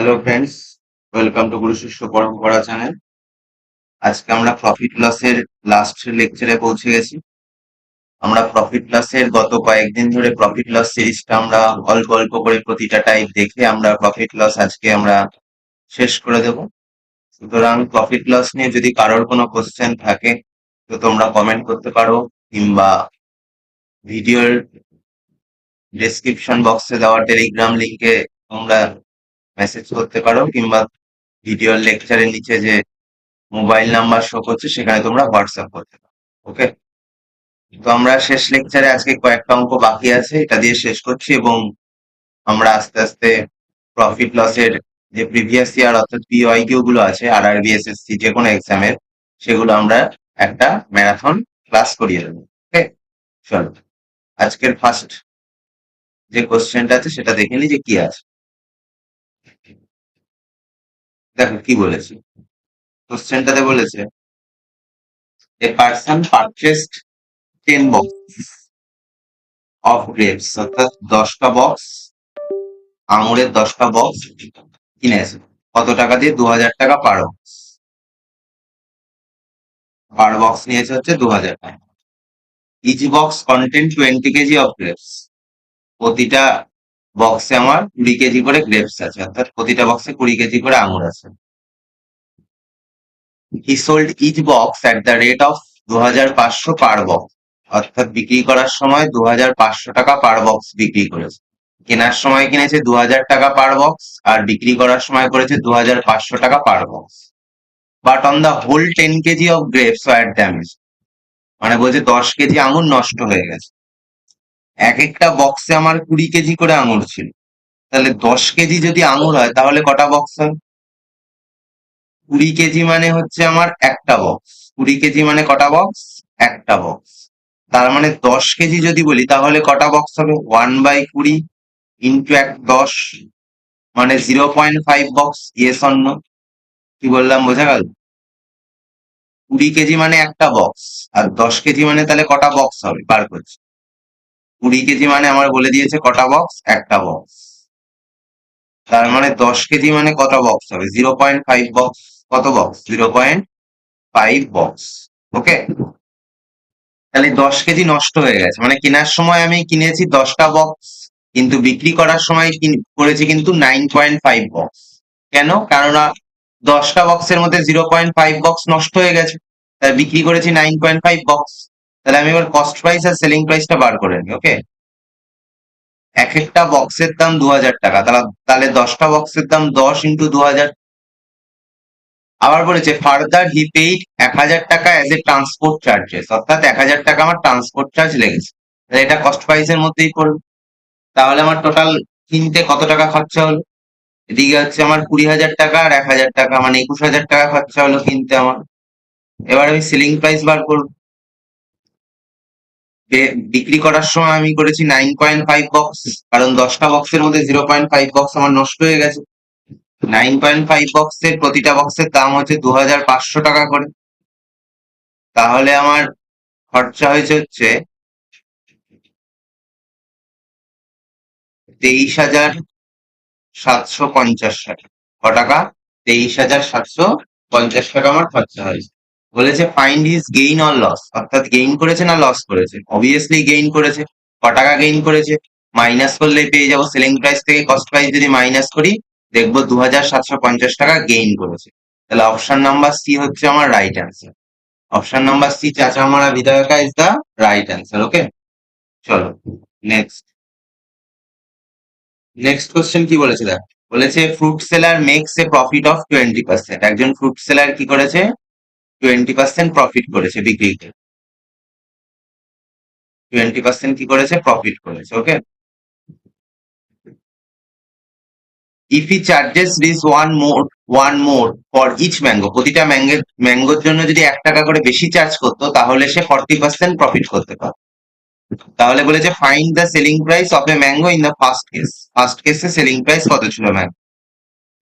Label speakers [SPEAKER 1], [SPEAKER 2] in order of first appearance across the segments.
[SPEAKER 1] Hello friends, welcome to গুরু শিষ্য পরম্পরা channel. আজকে আমরা প্রফিট লসের লাস্ট লেকচারে পৌঁছে গেছি। আমরা প্রফিট লসের গত কয়েকদিন ধরে প্রফিট লস সিরিজটা আমরা অল্প অল্প করে প্রতিটা টাইপ দেখে আমরা প্রফিট লস আজকে আমরা শেষ করে দেব। সুতরাং প্রফিট লস নিয়ে যদি কারোর কোনো কোশ্চেন থাকে তো তোমরা কমেন্ট করতে পারো, কিংবা ভিডিওর ডেসক্রিপশন বক্সে দেওয়া টেলিগ্রাম লিংকে তোমরা মেসেজ করতে পারো, কিংবা ভিডিওর লেকচারের নিচে যে মোবাইল নাম্বার শো করছে সেখানে তোমরা হোয়াটসঅ্যাপ করতে পারো। ওকে, তো আমরা শেষ লেকচারে আজকে কয়েকটা অঙ্ক বাকি আছে, এটা দিয়ে শেষ করছি এবং আমরা আস্তে আস্তে প্রফিট লসের যে প্রিভিয়াস ইয়ার অর্থাৎ পিওয়াইকিউ গুলো আছে আরআরবি এসএসসি যে কোনো এক্সামের, সেগুলো আমরা একটা ম্যারাথন ক্লাস করিয়ে দেবো। ওকে, চলো আজকের ফার্স্ট যে কোশ্চেনটা আছে সেটা দেখে নি যে কি আছে। দেখো কি বলেছে কোশ্চেনটাতে, বলেছে a person purchased 10 box of grapes, অর্থাৎ 10টা বক্স আঙুরের 10টা বক্স কিনেছে। কত টাকা দিয়ে? 2000 টাকা পার বক্স। পার বক্স নিয়েছে হচ্ছে 2000 টাকা। Each box content 20 kg of grapes. প্রতিটা বক্সে আমার 20 কেজি করে গ্রেপস আছে, অর্থাৎ প্রতিটা বক্সে 20 কেজি করে আঙুর আছে। He sold each box at the rate of 2500 per box, অর্থাৎ বিক্রি করার সময় 2500 টাকা পার বক্স বিক্রি করেছে। কেনার সময় কিনেছে 2000 টাকা পার বক্স, আর বিক্রি করার সময় করেছে 2500 টাকা per box. But on the whole 10 kg of grapes were damage, মানে বলছে 10 কেজি আঙুর নষ্ট হয়ে গেছে। এক একটা বক্সে আমার 20 কেজি করে আঙুর ছিল, তাহলে 10 কেজি যদি আঙুর হয় তাহলে কটা বক্স হয়? 20 কেজি মানে হচ্ছে আমার একটা বক্স। 20 কেজি মানে কটা বক্স? একটা বক্স। তার মানে 10 কেজি যদি বলি তাহলে কটা বক্স হবে? 1/20 ইন্টু 10, মানে 0.5 বক্স। Yes or no? কি বললাম বোঝা গেল? 20 কেজি মানে একটা বক্স, আর 10 কেজি মানে তাহলে কটা বক্স হবে বার করছি। 20 কেজি মানে আমার বলে দিয়েছে কটা বক্স? একটা বক্স। তার মানে 10 কেজি মানে কত বক্স হবে? 0.5 বক্স। কত বক্স? 0.5 বক্স। ওকে, তাহলে 10 কেজি নষ্ট হয়ে গেছে, মানে কেনার সময় আমি কিনেছি 10টা বক্স, কিন্তু বিক্রি করার সময় করেছি কিন্তু 9.5 বক্স। কেন? কেননা 10টা বক্সের মধ্যে 0.5 বক্স নষ্ট হয়ে গেছে, তাই বিক্রি করেছি 9.5 বক্স। তাহলে আমি এবার কস্ট প্রাইস আর সেলিং প্রাইসটা বার করে নিই। ওকে, এক একটা বক্সের দাম 2000 টাকা, তাহলে 10টা বক্সের দাম 10 ইন্টু 2000। আবার বলেছে ফার্দার হি পেইড 1000 টাকা অ্যাজ এ ট্রান্সপোর্ট চার্জেস, অর্থাৎ 1000 টাকা আমার ট্রান্সপোর্ট চার্জ লেগেছে। তাহলে এটা কস্ট প্রাইসের মধ্যেই পড়বে। তাহলে আমার টোটাল কিনতে কত টাকা খরচা হলো? এদিকে হচ্ছে আমার 20,000 টাকা আর 1000 টাকা, মানে 21,000 টাকা খরচা হলো কিনতে আমার। এবার আমি সেলিং প্রাইস বার করবো। বিক্রি করার সময় আমি করেছি 9.5 বক্স, কারণ 10টা বক্সের মধ্যে 0.5 বক্স আমার নষ্ট হয়ে গেছে। 9.5 বক্সের প্রতিটা বক্সের দাম হচ্ছে 2500 টাকা করে। তাহলে আমার খরচা হয়েছে হচ্ছে 23,750 টাকা। ক টাকা? 23,750 টাকা আমার খরচা হয়েছে। বলেছে find his gain or loss, অর্থাৎ গেইন করেছে না লস করেছে? অবভিয়াসলি গেইন করেছে। ক টাকা গেইন করেছে? মাইনাস করলেই পেয়ে যাবো। সেলিং প্রাইস থেকে কস্ট প্রাইস যদি মাইনাস করি, দেখবো 2,750 টাকা গেইন করেছে। তাহলে অপশন নাম্বার সি হচ্ছে আমার right answer. Option number C, চাচামারা বিধায়কা, is the right answer. Okay, চলো নেক্সট। নেক্সট কোশ্চেন কি বলেছে দেখ, বলেছে fruit seller makes a profit of 20%। একজন ফ্রুট সেলার কি করেছে? 20% প্রফিট করেছে বিক্রিতে। 20% কি করেছে? প্রফিট করেছে। Okay, if he charges Rs one more for each mango, প্রতিটা ম্যাঙ্গোর জন্য যদি 1 টাকা করে বেশি চার্জ করতো তাহলে সে 40% প্রফিট করতে পারত। তাহলে বলেছে find the selling price of a mango in the first case. First কেসে সেলিং প্রাইস কত ছিল ম্যাঙ্গো?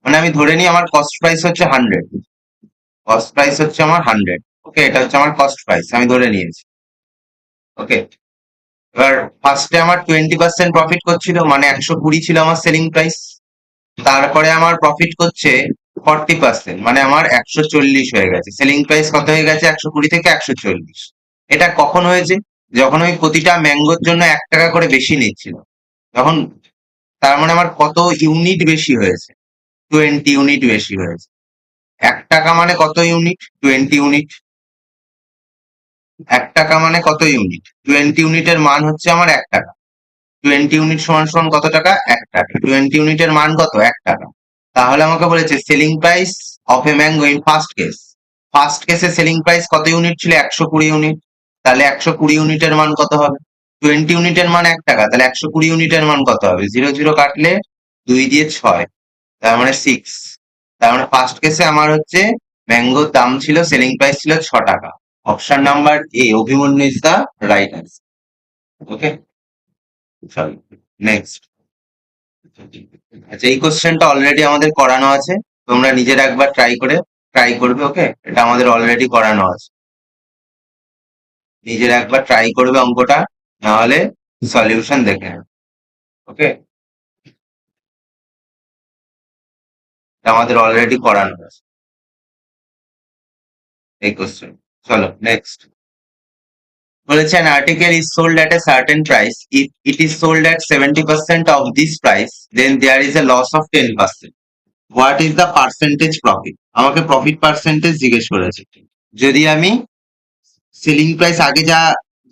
[SPEAKER 1] মানে আমি ধরে নিই আমার কস্ট প্রাইস হচ্ছে 100। কস্ট প্রাইস হচ্ছে আমার 100। ওকে, এটা হচ্ছে আমার কস্ট প্রাইস, আমি ধরে নিয়েছি। ওকে, এবার ফার্স্টে আমার 20% প্রফিট করছিল, মানে 120 ছিল আমার সেলিং প্রাইস। তারপরে আমার প্রফিট করছে 40%, মানে আমার 140 হয়ে গেছে। সেলিং প্রাইস কত হয়ে গেছে? 120 থেকে 140। এটা কখন হয়েছে? যখন ওই প্রতিটা ম্যাঙ্গোর জন্য 1 টাকা করে বেশি নিচ্ছিল তখন। তার মানে আমার কত ইউনিট বেশি হয়েছে? 20 ইউনিট বেশি হয়েছে। 1 টাকা মানে কত ইউনিট? 20 ইউনিট। 1 টাকা মানে কত ইউনিট? 20 ইউনিটের মান হচ্ছে আমার 1 টাকা। 20 ইউনিট সমান সমান কত টাকা? 1 টাকা। 20 ইউনিটের মান কত? 1 টাকা। তাহলে আমাকে বলেছে selling price of a mango in first case. First কেসে সেলিং প্রাইস কত ইউনিট ছিল? 120 ইউনিট। তাহলে 120 ইউনিটের মান কত হবে? 20 ইউনিটের মান 1 টাকা, তাহলে 120 ইউনিটের মান কত হবে? 0 0 কাটলে 2 দিয়ে 6, তার মানে 6। তার মানে ফার্স্ট কেসে আমার হচ্ছে ম্যাঙ্গোর দাম ছিল, সেলিং প্রাইস ছিল 6 টাকা। Option number A, Abhimanyu is the right answer. Okay, চলো নেক্সট। আচ্ছা, এই কোশ্চেনটা অলরেডি আমাদের করানো আছে, তোমরা নিজেরা একবার ট্রাই করবে। ওকে, এটা আমাদের অলরেডি করানো আছে, নিজেরা একবার ট্রাই করবে অঙ্কটা, নাহলে সলিউশন দেখে নেবে। ওকে, এটা আমাদের অলরেডি করানো আছে এই কোশ্চেন। চলো নেক্সট। বলেছে an article is sold at a certain price. If it is sold at 70% of this price, then there is a loss of 10%. What is the percentage profit? আমাকে প্রফিট পার্সেন্টেজ জিজ্ঞেস করেছে। যদি আমি selling price আগে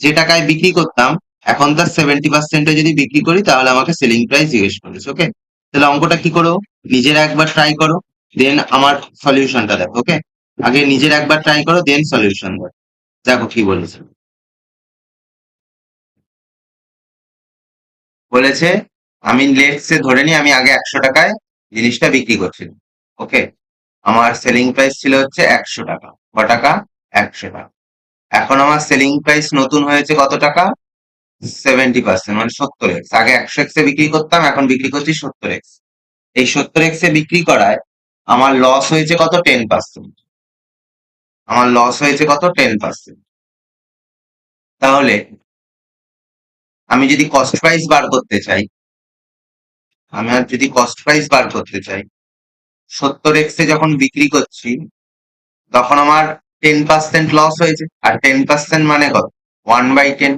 [SPEAKER 1] যে টাকায় বিক্রি করতাম, এখন তার 70%-এ যদি বিক্রি করি, তাহলে আমাকে সেলিং প্রাইস জিজ্ঞেস করেছে। ওকে, তাহলে অঙ্কটা কি করো? নিজেরা একবার ট্রাই করো, দেন আমার সলিউশনটা দেখো। ওকে, আগে নিজেরা একবার ট্রাই করো, দেন সলিউশন দেখো কি বলেছে। বলেছে আমি লেটসে ধরে নিই, আমি আগে 100 টাকায় জিনিসটা বিক্রি করছিলাম। ওকে, আমার সেলিং প্রাইস ছিল হচ্ছে 100 টাকা। ক টাকা? 100 টাকা। এখন আমার সেলিং প্রাইস নতুন হয়েছে কত টাকা? 70%, মানে 70x। আগে 100x এ বিক্রি করতাম, এখন বিক্রি করছি 70x। এই 70x এ বিক্রি করায় আমার লস হয়েছে কত? 10%। আমার লস হয়েছে কত? 10%। তাহলে আমি যদি কস্ট প্রাইস বার করতে চাই, আমি আর যদি কস্ট প্রাইস বার করতে চাই, 70x এ যখন বিক্রি করছি তখন আমার 10% লস হয়েছে। আর 10% মানে কত? 1/10।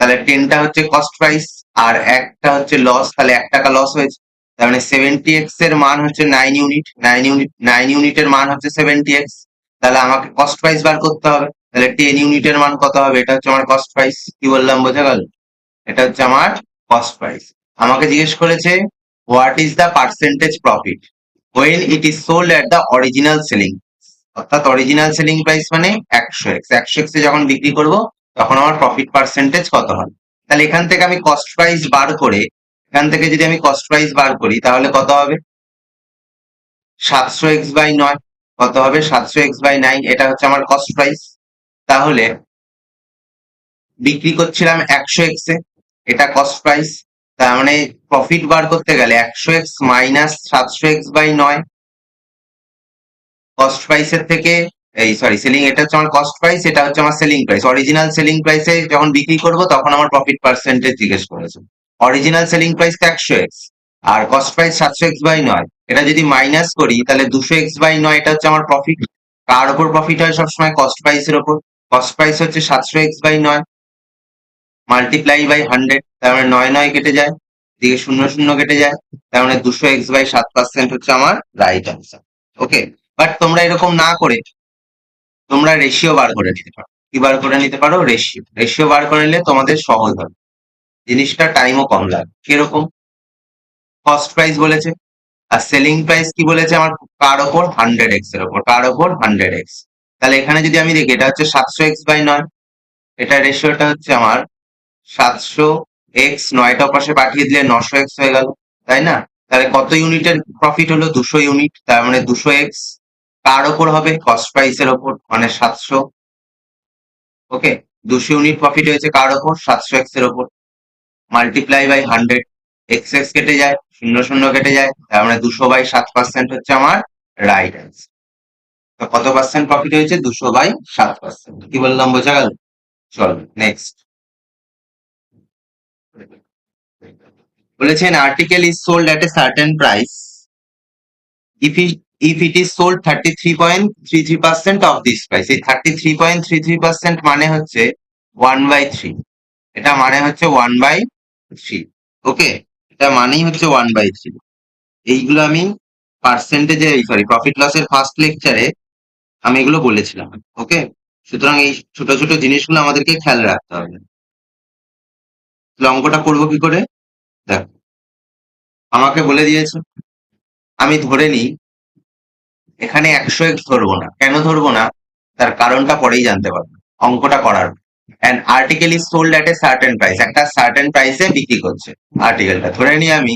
[SPEAKER 1] তাহলে 10টা হচ্ছে কস্ট প্রাইস আর একটা হচ্ছে লস, তাহলে 1 টাকা লস হয়েছে। তার মানে 70x এর মান হচ্ছে 9 ইউনিট। 9 ইউনিটের মান হচ্ছে 70x। তাহলে আমাকে কস্ট প্রাইস বার করতে হবে। তাহলে 10 ইউনিটের মান কত হবে? এটা হচ্ছে আমার কস্ট প্রাইস। কি বললাম, বোঝা গেল? এটা হচ্ছে আমার কস্ট প্রাইস। আমাকে জিজ্ঞেস করেছে what is the percentage profit when it is sold at the original selling. অর্থাৎ অরিজিনাল সেলিং প্রাইস মানে 100x। 100x এ যখন বিক্রি করব তখন আমার প্রফিট পার্সেন্টেজ কত হবে? তাহলে এখান থেকে আমি কস্ট প্রাইস বার করে, এখান থেকে যদি আমি কস্ট প্রাইস বার করি তাহলে কত হবে? 700x/9। কত হবে? 700x/9। এটা হচ্ছে আমার কস্ট প্রাইস। তাহলে বিক্রি করছিলাম 100x এ, এটা কস্ট প্রাইস। তার মানে প্রফিট বার করতে গেলে 100x মাইনাস 700x/9। কস্ট প্রাইসের থেকে, এই সরি সেলিং, এটা হচ্ছে আমার কস্ট প্রাইস, এটা হচ্ছে আমার সেলিং প্রাইস। অরিজিনাল সেলিং প্রাইসে যখন বিক্রি করব তখন আমার প্রফিট পার্সেন্টেজ জিজ্ঞেস করেছে। অরিজিনাল সেলিং প্রাইস তো 100x, আর কস্ট প্রাইস 700x/9। এটা যদি মাইনাস করি তাহলে 200x/9, এটা হচ্ছে আমার প্রফিট। কার ওপর প্রফিট হয় সবসময়? কস্ট প্রাইসের ওপর। কস্ট প্রাইস হচ্ছে 700x/9 মাল্টিপ্লাই বাই 100, তার মানে 9 9 কেটে যায়, দিকে 0 0 কেটে যায়, তার মানে 200x/7% হচ্ছে আমার রাইট অ্যান্সার। ওকে, বাট তোমরা এরকম না করে তোমরা রেশিও বার করে নিতে পারো। কি বার করে নিতে পারো? রেশিও। রেশিও বার করে নিলে তোমাদের সহজ হবে, জিনিসটা টাইমও কম লাগবে। কিরকম? কস্ট প্রাইস বলেছে আর সেলিং প্রাইস কি বলেছে আমার? কার ওপর? 100x এর ওপর। কার ওপর? 100x। তাহলে এখানে যদি আমি দেখি, এটা হচ্ছে 700x/9, এটা রেশিওটা হচ্ছে আমার 700x, 9টা পাশে পাঠিয়ে দিলে 900x হয়ে গেল, তাই না? তাহলে কত ইউনিটের প্রফিট হলো? 200 ইউনিট। তার মানে 200x কার ওপর হবে? কস্ট প্রাইসের ওপর, মানে 700। ওকে, 200 ইউনিট প্রফিট হয়েছে কার ওপর? 700x এর ওপর। মাল্টিপ্লাই বাই 100, এক্স এক্স কেটে যায়, 0 0 কেটে যায়, তার মানে 200/7% হচ্ছে আমার রাইট অ্যান্সার। তো কত পার্সেন্ট প্রফিট হয়েছে? 200/7%। কি বললাম, বোঝা গেল? চল নেক্সট। বলেছেন article is sold at a certain price if it is sold 33.33% of this price। এই 33.33% মানে হচ্ছে 1/3। এটা মানে হচ্ছে 1/3। ওকে, এটা মানেই হচ্ছে 1/3। এইগুলো আমি পার্সেন্টেজে সরি প্রফিট লসের ফার্স্ট লেকচারে আমি এগুলো বলেছিলাম। ওকে, সুতরাং এই ছোট ছোট জিনিসগুলো আমাদেরকে খেয়াল রাখতে হবে। অঙ্কটা করবো কি করে? দেখ, আমাকে বলে দিয়েছে আমি ধরে নিই এখানে 100x ধরবো না। কেন ধরবো না তার কারণটা পরেই জানতে পারবো অঙ্কটা করার। And article is sold at a certain price, একটা সার্টেন প্রাইসে বিক্রি করছে আর্টিকেলটা। ধরে নিই আমি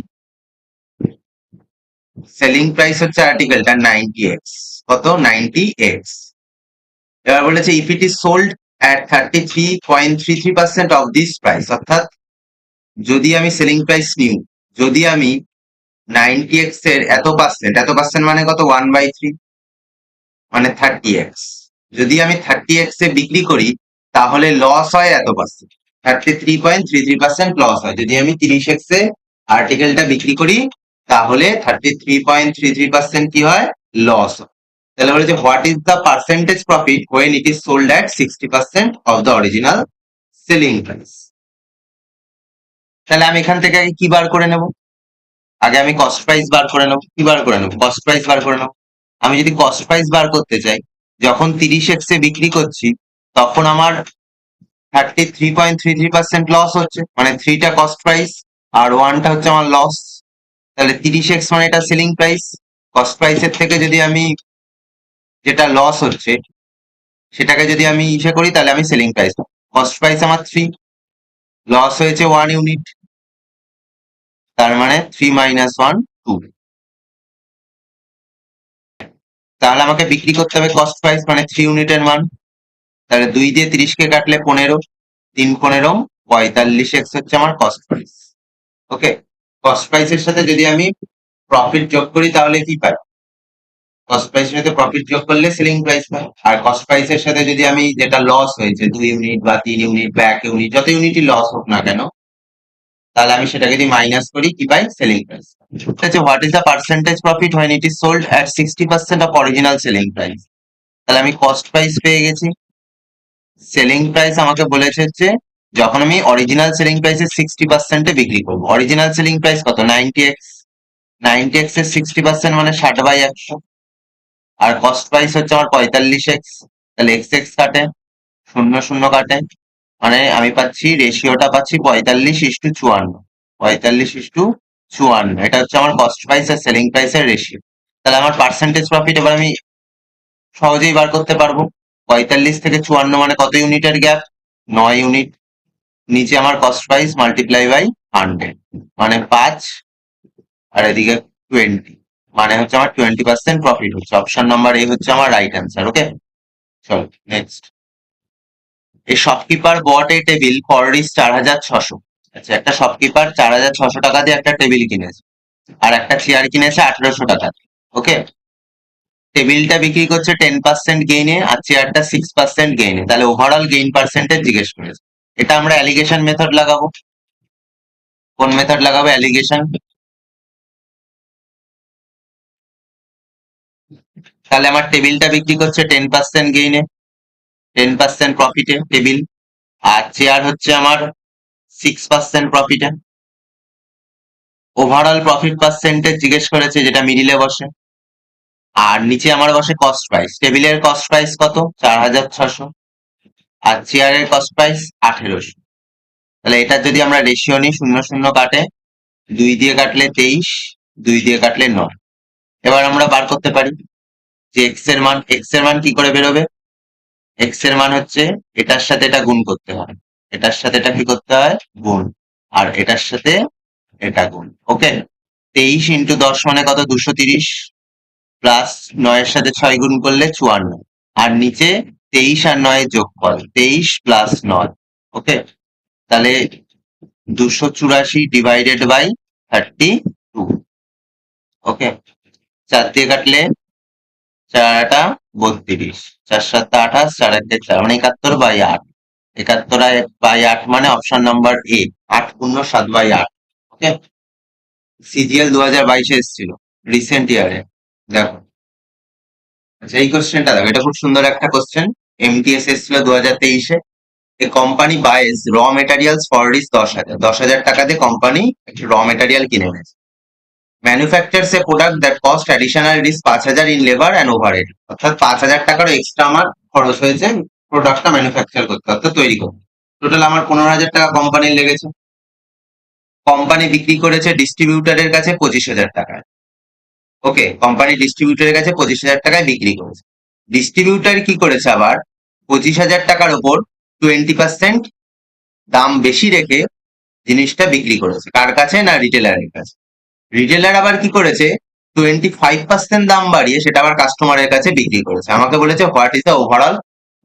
[SPEAKER 1] সেলিং প্রাইস হচ্ছে আর্টিকেলটা 90x। কত? 90x। এবার বলেছে if it is sold at 33.33% of this price, অর্থাৎ যদি আমি সেলিং প্রাইস নিই, যদি আমি 90x এর এত পার্সেন্ট মানে কত? 1/3 মানে 30x। যদি আমি 30x এ বিক্রি করি তাহলে লস হয় এত পার্সেন্ট, 33.33% লস হয়। যদি আমি 30x এ আর্টিকেলটা বিক্রি করি তাহলে 33.33% কি হয়? লস হয়। তাহলে বলেছে what is the percentage profit when it is sold at 60% of the original selling price. তাহলে আমি এখান থেকে আগে কি বার করে নেব? আগে আমি কস্ট প্রাইস বার করে নেব। কি বার করে নেব? কস্ট প্রাইস বার করে নেব। আমি যদি কস্ট প্রাইস বার করতে চাই, যখন 30x এ বিক্রি করছি তখন আমার 33.33% লস হচ্ছে, মানে 3টা কস্ট প্রাইস আর 1টা হচ্ছে আমার লস। তাহলে 30x মানে এটা সেলিং প্রাইস। কস্ট প্রাইসের থেকে যদি আমি যেটা লস হচ্ছে সেটাকে যদি আমি ইসে করি তাহলে আমি সেলিং প্রাইস। কস্ট প্রাইস আমার 3, লস হয়েছে 1 ইউনিট, তার মানে 3 - 1 2। তাহলে আমাকে বিক্রি করতে হবে কস্ট প্রাইস মানে 3 ইউনিটের মান। তাহলে 2 দিয়ে 30 কে কাটলে 15, 3 15 45x হচ্ছে আমার কস্ট প্রাইস। ওকে, কস্ট প্রাইসের সাথে যদি আমি প্রফিট যোগ করি তাহলে কি পাই? কস্ট প্রাইসের সাথে প্রফিট যোগ করলে সেলিং প্রাইস পাই। আর কস্ট প্রাইসের সাথে যদি আমি যেটা লস হয়েছে 2 ইউনিট বা 3 ইউনিট বা 1 ইউনিট, যত ইউনিটই লস হোক না কেন, তাহলে আমি সেটাকে যদি মাইনাস করি কি পাই? Selling price. আচ্ছা, what is the percentage profit when it is sold at 60% of original selling price? তাহলে আমি কস্ট প্রাইস পেয়ে গেছি। সেলিং প্রাইস আমাকে বলেছে যে যখন আমি অরিজিনাল সেলিং প্রাইসের 60%-এ বিক্রি করবো। অরিজিনাল সেলিং প্রাইস কত? 90x। 90x এর 60% মানে 60/100। আর কস্ট প্রাইস হচ্ছে আমার 45x। তাহলে x কাটে, 0 0 কাটে, মানে আমি পাচ্ছি রেশিওটা পাচ্ছি 45:54। 45:54, এটা হচ্ছে আমার কস্ট প্রাইস আর সেলিং প্রাইসের রেশিও। তাহলে আমার পার্সেন্টেজ প্রফিট এবার আমি সহজেই বার করতে পারবো। 45 থেকে 54 মানে কত ইউনিটের গ্যাপ? 9 ইউনিট। নিচে আমার কস্ট প্রাইস মাল্টিপ্লাই বাই 100 মানে 5, আর এদিকে 20 মানে হচ্ছে আমার 20% প্রফিট হচ্ছে। অপশন নাম্বার এ হচ্ছে আমার রাইট অ্যান্সার। ওকে, চলো next. A shopkeeper bought a table for rupees 4600। আচ্ছা, একটা শপকিপার 4600 টাকা দিয়ে একটা টেবিল কিনেছে আর একটা চেয়ার কিনেছে 1800 টাকা। ওকে, টেবিলটা বিক্রি করছে 10% গেইনে আর চেয়ারটা 6% গেইনে। তাহলে ওভারঅল গেইন পার্সেন্টেজ জিজ্ঞেস করেছে। এটা আমরা অ্যালিগেশন মেথড লাগাবো। কোন মেথড লাগাবো? অ্যালিগেশন। তাহলে আমার টেবিলটা বিক্রি করছে 10% গেইনে, 10% প্রফিটে টেবিল, আর চেয়ার হচ্ছে আমার 6% প্রফিটে। ওভারঅল প্রফিট পার্সেন্টেজ জিজ্ঞেস করেছে, যেটা মিডিলে বসে। আর নিচে আমার বসে কস্ট প্রাইস। টেবিলের কস্ট প্রাইস কত? 4600, আর চেয়ারের কস্ট প্রাইস 1800। তাহলে এটার যদি আমরা রেশিও নিই, 0 0 কাটে, 2 দিয়ে কাটলে 23, 2 দিয়ে কাটলে 9। এবার আমরা বার করতে পারি যে এক্স এর মান। এক্স এর মান কি করে বেরোবে? এক্স এর মান হচ্ছে এটার সাথে এটা গুণ করতে হয়, এটার সাথে এটা কি করতে হয়? গুণ, আর এটার সাথে এটা গুণ। ওকে, 23 × 10 মানে কত? 230, প্লাস 9-এর সাথে 6 গুণ করলে 54, আর নিচে 23 আর 9 এর যোগফল 23 + 9। ওকে, তাহলে 284 ডিভাইডেড বাই 32। ওকে, 4 দিয়ে কাটলে 4 × 8 = 32, 4 × 7 = 28, 4 × 1 = 4 মানে 71/8। 71/8 মানে option number A, 8 × 7/8। Okay, CGL 2022-এ এসেছিল, রিসেন্ট ইয়ারে। দেখো, আচ্ছা এই কোশ্চেনটা দেখো, এটা খুব সুন্দর একটা কোশ্চেন। এমটিএস এসেছিল 2023-এ। A company বাইজ raw materials for রিস 10,000, 10,000 টাকা দিয়ে কোম্পানি একটি র মেটেরিয়াল কিনে এনেছে। Manufactures a product that cost additional Rs 5,000 in labour and overhead, অর্থাৎ 5,000 টাকারও এক্সট্রা আমার খরচ হয়েছে প্রোডাক্টটা ম্যানুফ্যাকচার করতে, অর্থাৎ তৈরি করতে। টোটাল আমার 15,000 টাকা কোম্পানির লেগেছে। কোম্পানি বিক্রি করেছে ডিস্ট্রিবিউটারের কাছে 25,000 টাকায়। ওকে, কোম্পানি ডিস্ট্রিবিউটারের কাছে 25,000 টাকায় বিক্রি করেছে। ডিস্ট্রিবিউটার কি করেছে আবার 25,000 টাকার ওপর 20% দাম বেশি রেখে জিনিসটা বিক্রি করেছে। কার কাছে? না রিটেলারের কাছে। রিটেলার আবার কি করেছে 25% দাম বাড়িয়ে সেটা আবার কাস্টমারের কাছে বিক্রি করেছে। আমাকে বলেছে what is the overall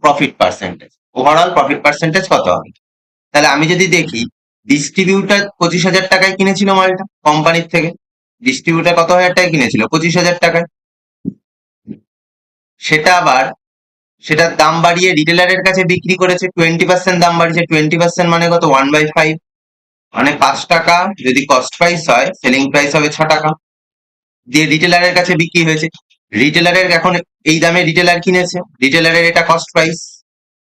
[SPEAKER 1] profit percentage, overall profit percentage কত হবে। তাহলে আমি যদি দেখি, ডিস্ট্রিবিউটার 25,000 টাকায় কিনেছিল মালটা কোম্পানির থেকে। ডিস্ট্রিবিউটার কত হাজার টাকায় কিনেছিল? 25,000 টাকায়। সেটা আবার সেটার দাম বাড়িয়ে রিটেলারের কাছে বিক্রি করেছে, 20% দাম বাড়িয়েছে। 20% মানে কত? 1/5, মানে 5 টাকা যদি কস্ট প্রাইস হয়, সেলিং প্রাইস হবে 6 টাকা, দিয়ে রিটেলারের কাছে বিক্রি হয়েছে। রিটেলারের এখন এই দামে রিটেলার কিনেছে, রিটেলারের এটা কস্ট প্রাইস,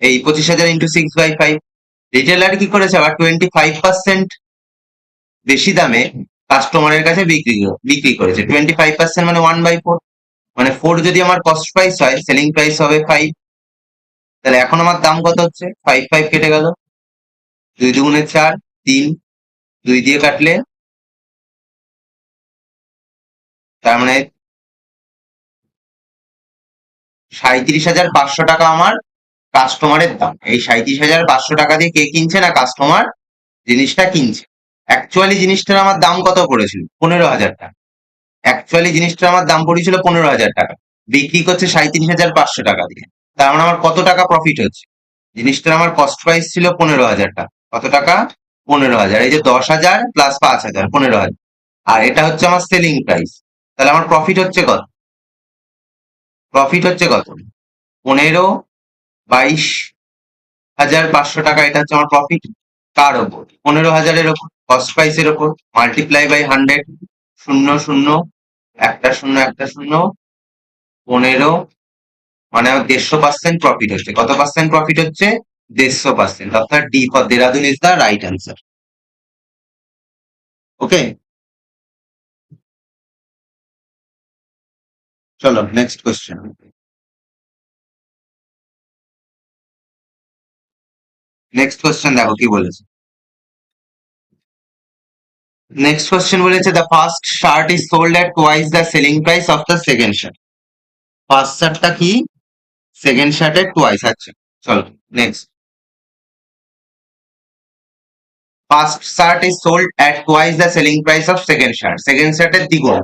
[SPEAKER 1] এই 25,000 ইন্টু 6/5। রিটেলার কি করেছে আবার 25% বেশি দামে কাস্টমারের কাছে বিক্রি করেছে। 25% মানে 1/4, মানে 4 যদি আমার কস্ট প্রাইস হয়, সেলিং প্রাইস হবে 5। তাহলে এখন আমার দাম কত হচ্ছে? 5 কেটে গেল, 2 দুগুণে 4, 3, 2 দিয়ে কাটলে, তার মানে 37,500 টাকা আমার কাস্টমারের দাম। এই 37,500 টাকা দিয়ে কে কিনছে? না কাস্টমার জিনিসটা কিনছে। অ্যাকচুয়ালি জিনিসটার আমার দাম কত পড়েছিল? 15,000 টাকা। অ্যাকচুয়ালি জিনিসটার আমার দাম পড়েছিল 15,000 টাকা, বিক্রি করছে 37,500 টাকা দিয়ে। তার মানে আমার কত টাকা প্রফিট হচ্ছে? জিনিসটার আমার কস্ট প্রাইস ছিল 15,000 টাকা। কত টাকা? 15,000। এই যে 10,000 প্লাস 5,000, 15,000। আর এটা হচ্ছে আমার সেলিং প্রাইস। তাহলে আমার প্রফিট হচ্ছে কত? প্রফিট হচ্ছে কত? 22,500 টাকা। এটা হচ্ছে আমার প্রফিট। কার ওপর? 15,000-এর ওপর, কস্ট প্রাইসের ওপর। মাল্টিপ্লাই বাই 100, 0 0, একটা শূন্য একটা শূন্য, 15, মানে আমার 150% প্রফিট হচ্ছে। কত পার্সেন্ট প্রফিট হচ্ছে? 150%। অর্থাৎ D for Dehradun is the right answer. Okay, চলো নেক্সট কোয়েশ্চেন। নেক্সট কোয়েশ্চেন দেখো কি বলেছে। নেক্সট কোয়েশ্চেন বলেছে the first shirt is sold at twice the selling price of the second shirt. First শার্টটা কি? সেকেন্ড শার্টের টুয়াইস। আচ্ছা চলো next. First shirt is sold at twice the selling price of second shirt. Second শার্টের দ্বিগুণ।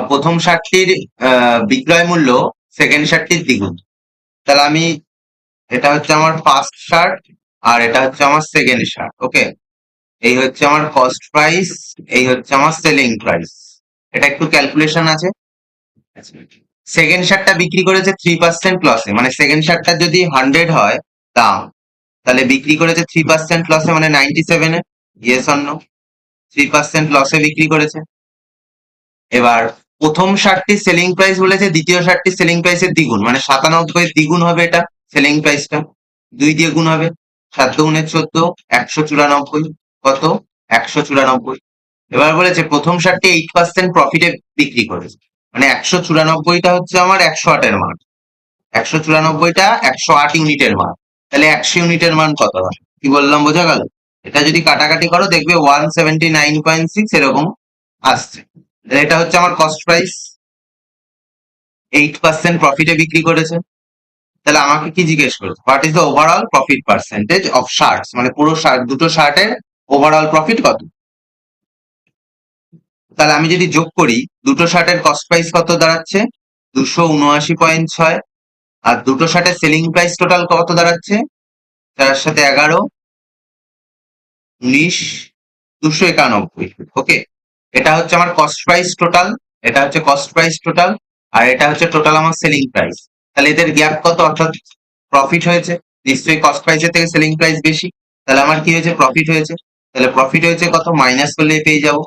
[SPEAKER 1] প্রথম শার্টটির বিক্রয় মূল্য সেকেন্ড শার্টটির দ্বিগুণ। তাহলে আমি, এটা হচ্ছে আমার ফার্স্ট শার্ট আর এটা হচ্ছে আমার সেকেন্ড শার্ট। ওকে, এই হচ্ছে আমার কস্ট প্রাইস, এই হচ্ছে আমার সেলিং প্রাইস। এটা একটু ক্যালকুলেশন আছে। সেকেন্ড শার্টটা বিক্রি করেছে 3% লসে, মানে সেকেন্ড শার্টটা যদি 100 হয় দাম, তাহলে বিক্রি করেছে 3% লসে, মানে 97-এ। Yes or no? 3% লসে বিক্রি করেছে। এবার প্রথম শার্টটির সেলিং প্রাইস বলেছে দ্বিতীয় শার্টটির সেলিং প্রাইসের দ্বিগুণ, মানে 97 দ্বিগুণ হবে এটা সেলিং প্রাইসটা। 2 দিয়ে গুণ হবে, 7 দুগুণে 14, 194। কত? 194। এবার বলেছে প্রথম শার্টটি 8% প্রফিটে বিক্রি করেছে, মানে 194টা হচ্ছে আমার 108-এর মান, 194টা 108 ইউনিটের মান। তাহলে 100 ইউনিটের মান কত হয়? কি বললাম বোঝা গেল? এটা যদি কাটাকাটি করো দেখবে 179.6 এরকম আসছে। তাহলে এটা হচ্ছে আমার কস্ট প্রাইস, 8% প্রফিটে বিক্রি করেছে। তাহলে আমাকে কি জিজ্ঞেস করেছে? What is the overall profit percentage of shorts, মানে পুরো শার্ট, দুটো শার্টের ওভারঅল প্রফিট কত। তাহলে আমি যদি যোগ করি, দুটো শার্টের কস্ট প্রাইস কত দাঁড়াচ্ছে? 279.6। আর দুটো শার্টের সেলিং প্রাইস টোটাল কত দাঁড়াচ্ছে? 4 সাথে 11, 19, 291। ওকে, এটা হচ্ছে আমার কস্ট প্রাইস টোটাল, এটা হচ্ছে কস্ট প্রাইস টোটাল, আর এটা হচ্ছে টোটাল আমার সেলিং প্রাইস। তাহলে এদের গ্যাপ কত? অর্থাৎ প্রফিট হয়েছে। নিশ্চয়ই কস্ট প্রাইসের থেকে সেলিং প্রাইস বেশি, তাহলে আমার কি হয়েছে? প্রফিট হয়েছে। তাহলে প্রফিট হয়েছে কত? মাইনাস করলে পেয়ে যাবো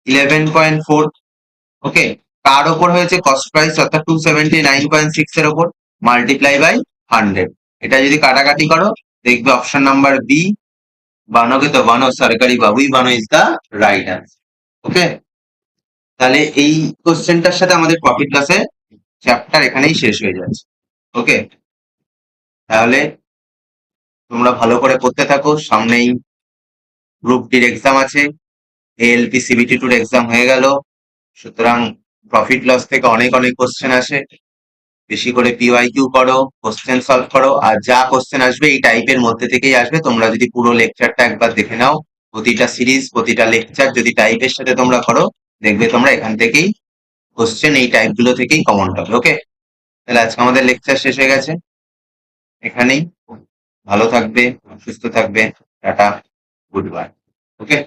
[SPEAKER 1] 11.4। ওকে, কার ওপর হয়েছে? কস্ট প্রাইস, অর্থাৎ 279.6 এর ওপর, মাল্টিপ্লাই বাই 100। এটা যদি কাটাকাটি করো দেখবে অপশন নাম্বার বি, বানোকে তো বানো সরকারি বাবুই বানো ইজ দা রাইট অ্যান্সার। ওকে, তাহলে এই কোশ্চেনটার সাথে আমাদের প্রফিট লসের চ্যাপ্টার এখানেই শেষ হয়ে যাচ্ছে। ওকে, তাহলে তোমরা ভালো করে পড়তে থাকো, সামনেই গ্রুপ ডির এক্সাম আছে, এএলপি সিবিটি টুর এক্সাম হয়ে গেল, সুতরাং প্রফিট লস থেকে অনেক অনেক কোশ্চেন আসে, বেশি করে পিওয়াইকিউ করো, কোশ্চেন সলভ করো, আর যা কোশ্চেন আসবে এই টাইপের মধ্যে থেকেই আসবে। তোমরা যদি পুরো লেকচারটা একবার দেখে নাও, প্রতিটা সিরিজ প্রতিটা লেকচার যদি টাইপের সাথে তোমরা করো, দেখবে তোমরা এখান থেকেই কোশ্চেন এই টাইপ গুলো থেকেই কমন পাবে। ওকে, তাহলে আজকে আমাদের লেকচার শেষ হয়ে গেছে এখানেই। ভালো থাকবে, সুস্থ থাকবে, টাটা, গুড বাই। ওকে।